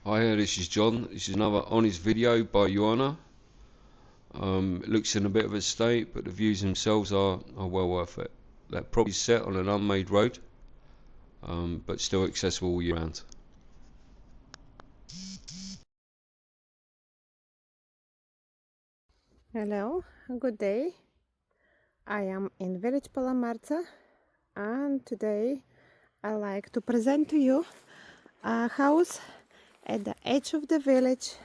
Hiya, this is John. This is another honest video by Joanna. It looks in a bit of a state, but the views themselves are well worth it. That property is set on an unmade road, but still accessible all year round. Hello, good day. I am in village Palamartsa, and today I like to present to you a house at the edge of the village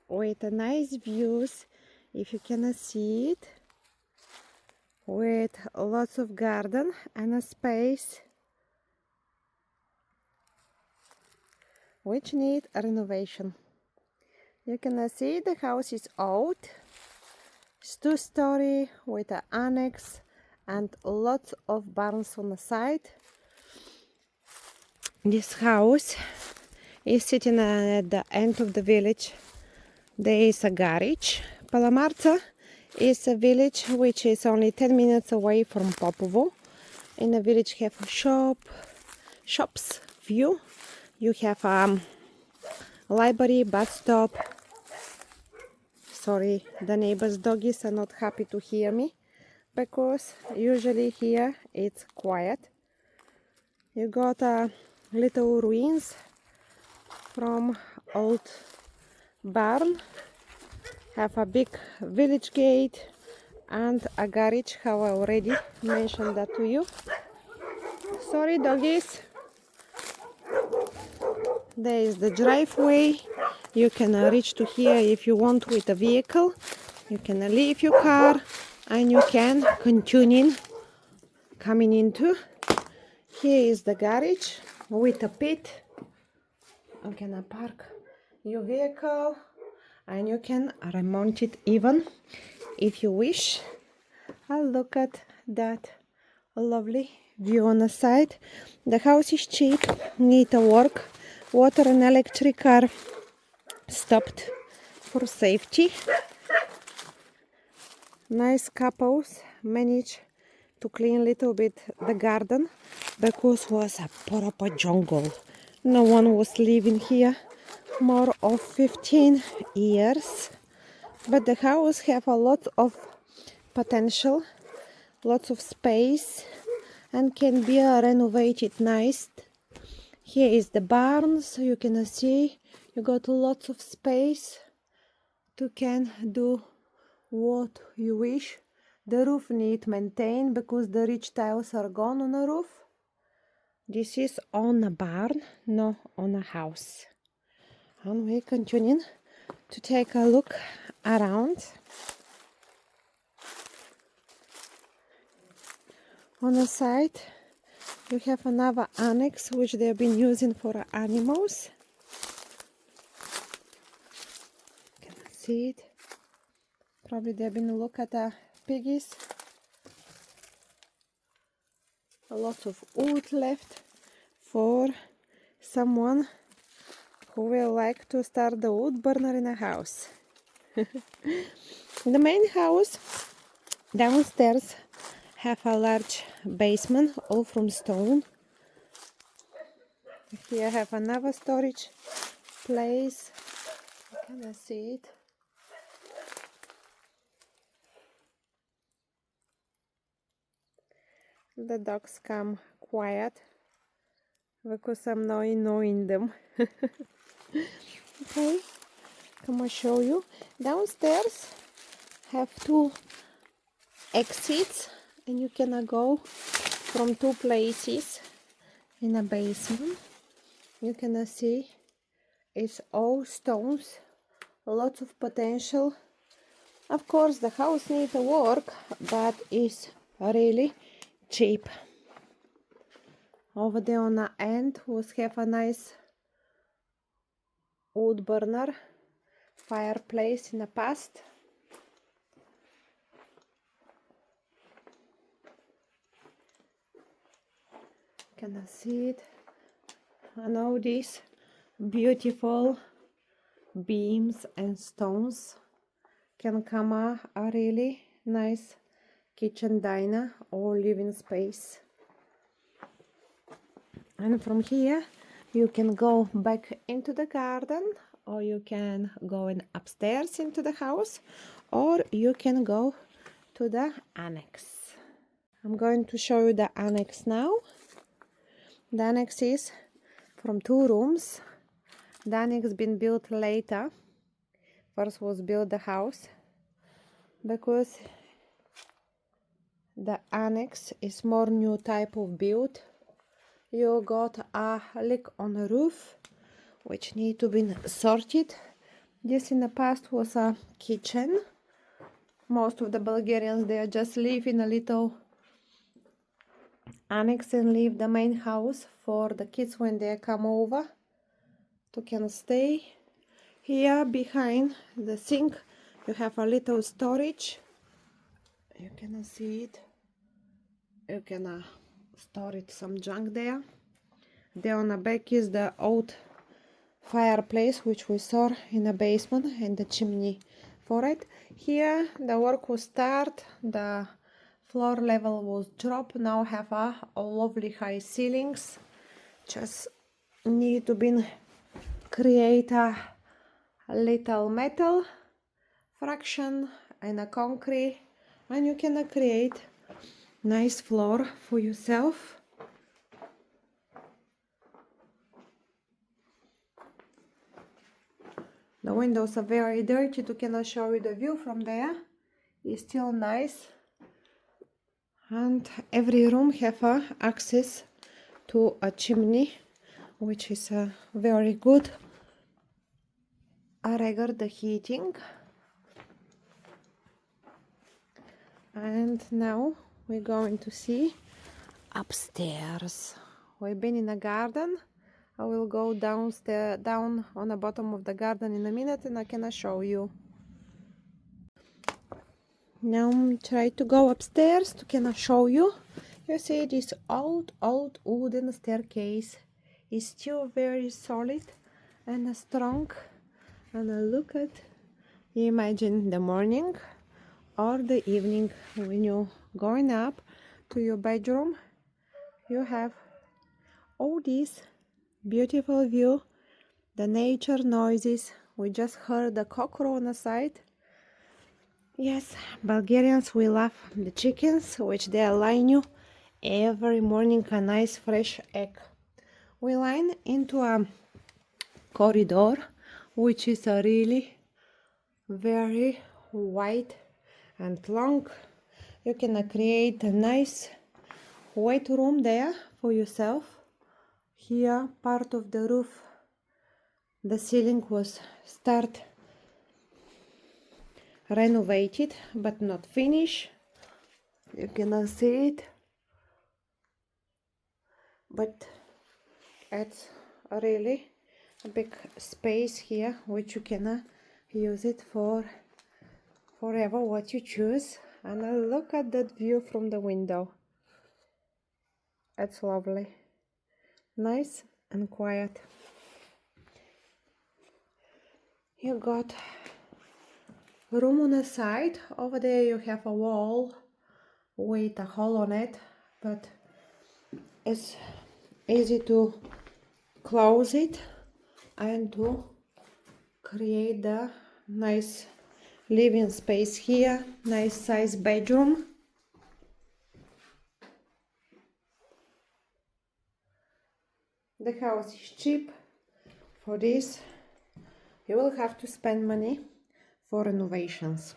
with a nice views, if you can see it, with lots of garden and a space which need a renovation. You can see the house is old. It's two-story with an annex and lots of barns on the side. This house is sitting at the end of the village. There is a garage. Palamartsa is a village which is only 10 minutes away from Popovo. In the village have a shops view. You have a library, bus stop. Sorry, the neighbors' doggies are not happy to hear me, because usually here it's quiet. You got a little ruins from old barn, have a big village gate and a garage, how I already mentioned that to you. Sorry, doggies. There is the driveway. You can reach to here if you want with a vehicle. You can leave your car and you can continue coming into. Here is the garage with a pit. You can park your vehicle and you can remount it even if you wish. I'll look at that lovely view on the side. The house is cheap, need a work. Water and electric are stopped for safety. Nice couples managed to clean a little bit the garden because it was a proper jungle. No one was living here more of 15 years. But the house have a lot of potential, lots of space, and can be renovated nice. Here is the barn, so you can see you got lots of space to can do what you wish. The roof need maintain because the ridge tiles are gone on the roof. This is on a barn, not on a house. And we continue to take a look around. On the side you have another annex which they have been using for animals. You can see it. Probably they've been look at the piggies. A lot of wood left for someone who will like to start the wood burner in a house. The main house downstairs have a large basement, all from stone. Here I have another storage place. You can see it. The dogs come quiet because I'm not annoying them. Okay, come on, show you. Downstairs have two exits and you can go from two places in a basement. You can see it's all stones, lots of potential. Of course the house needs work, but it's really cheap. Over there on the end was have a nice wood burner fireplace in the past. Can I see it? And all these beautiful beams and stones can come a really nice kitchen diner or living space. And from here you can go back into the garden or you can go in upstairs into the house, or you can go to the annex. I'm going to show you the annex now. The annex is from 2 rooms. The annex been built later. First was built the house, because the annex is more new type of build. You got a leak on the roof, which need to be sorted. This in the past was a kitchen. Most of the Bulgarians, they are just live in a little annex and leave the main house for the kids when they come over to can stay. Here behind the sink you have a little storage. You can see it. You can store it some junk there. There on the back is the old fireplace which we saw in the basement, and the chimney for it. Here the work was start. The floor level was dropped. Now have a lovely high ceilings. Just need to be create a little metal fraction and a concrete, and you can create nice floor for yourself. The windows are very dirty. I cannot show you the view from there. It's still nice, and every room have access to a chimney, which is very good. I regard the heating. And now we're going to see upstairs. We've been in the garden. I will go downstairs, down on the bottom of the garden in a minute, and I can show you. Now try to go upstairs to can show you. You see this old wooden staircase is still very solid and strong. And look at, imagine the morning or the evening when you're going up to your bedroom, you have all this beautiful view, the nature noises. We just heard the cockroach on the side. Yes, Bulgarians, we love the chickens, which they line you every morning a nice fresh egg. We line into a corridor, which is a really very wide and long. You can create a nice wait room there for yourself. Here part of the roof, the ceiling was start renovated but not finished. You cannot see it, but it's really a big space here which you can use it for forever what you choose. And look at that view from the window. It's lovely, nice and quiet. You got room on the side. Over there you have a wall with a hole on it, but it's easy to close it and to create the nice living space here. Nice size bedroom. The house is cheap. For this you will have to spend money for renovations.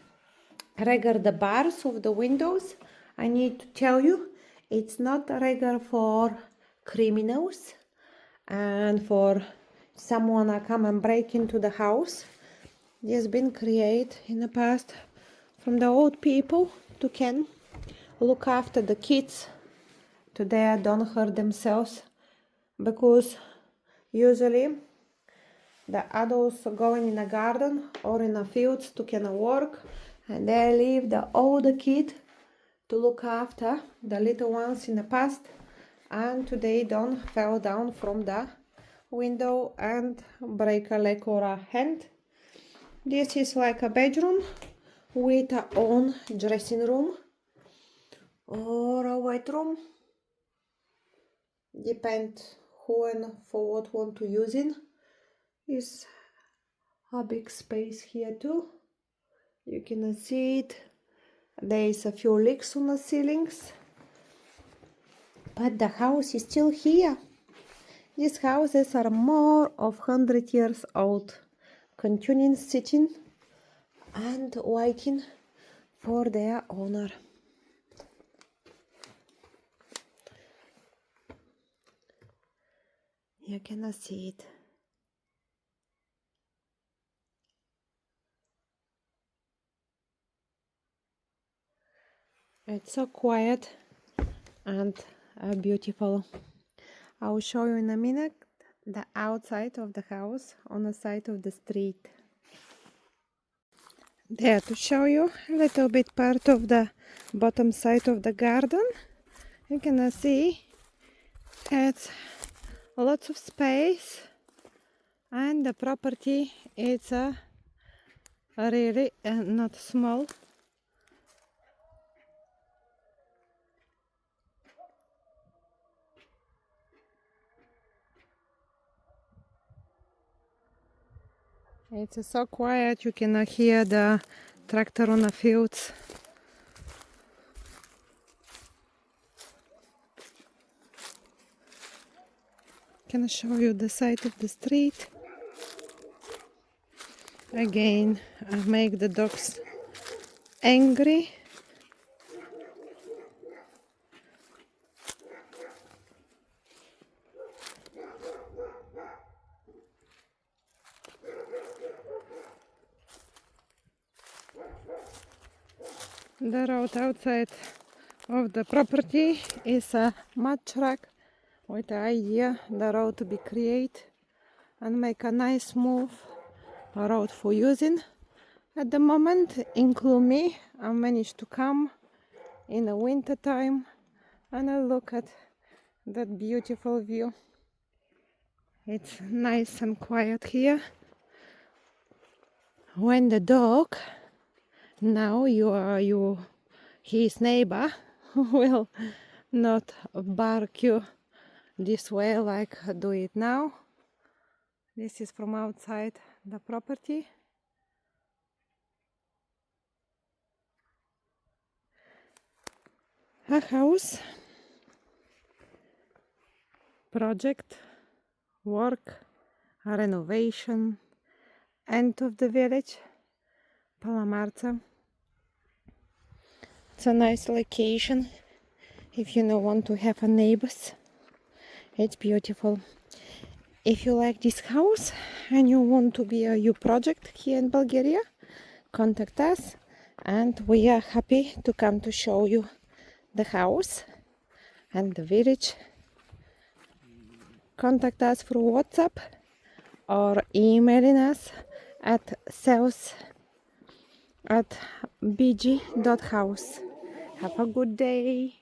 Regard the bars of the windows, I need to tell you, it's not regular for criminals and for someone to come and break into the house. It has been created in the past from the old people to can look after the kids to they don't hurt themselves, because usually the adults going in a garden or in a fields to can work, and they leave the older kid to look after the little ones in the past, and today don't fall down from the window and break a leg or a hand. This is like a bedroom with a own dressing room or a white room. Depends who and for what want to use it. Is A big space here too. You can see it. There is a few leaks on the ceilings, but the house is still here. These houses are more of 100 years old, continuing sitting and waiting for their owner. You cannot see it. It's so quiet and beautiful. I will show you in a minute the outside of the house on the side of the street. There to show you a little bit part of the bottom side of the garden. You can see it's lots of space, and the property is really not small. It's so quiet, you cannot hear the tractor on the fields. Can I show you the side of the street? Again, I make the dogs angry. The road outside of the property is a mud track with the idea the road to be created and make a nice smooth road for using. At the moment, include me, I managed to come in the winter time and I look at that beautiful view. It's nice and quiet here. When the dog, now his neighbor, will not bark you this way like I do it now. This is from outside the property. A house, project, work, renovation, end of the village, Palamartsa. It's a nice location if you don't want to have a neighbors. It's beautiful. If you like this house and you want to be a new project here in Bulgaria, contact us and we are happy to come to show you the house and the village. Contact us through WhatsApp or emailing us at sales@bg.house. Have a good day.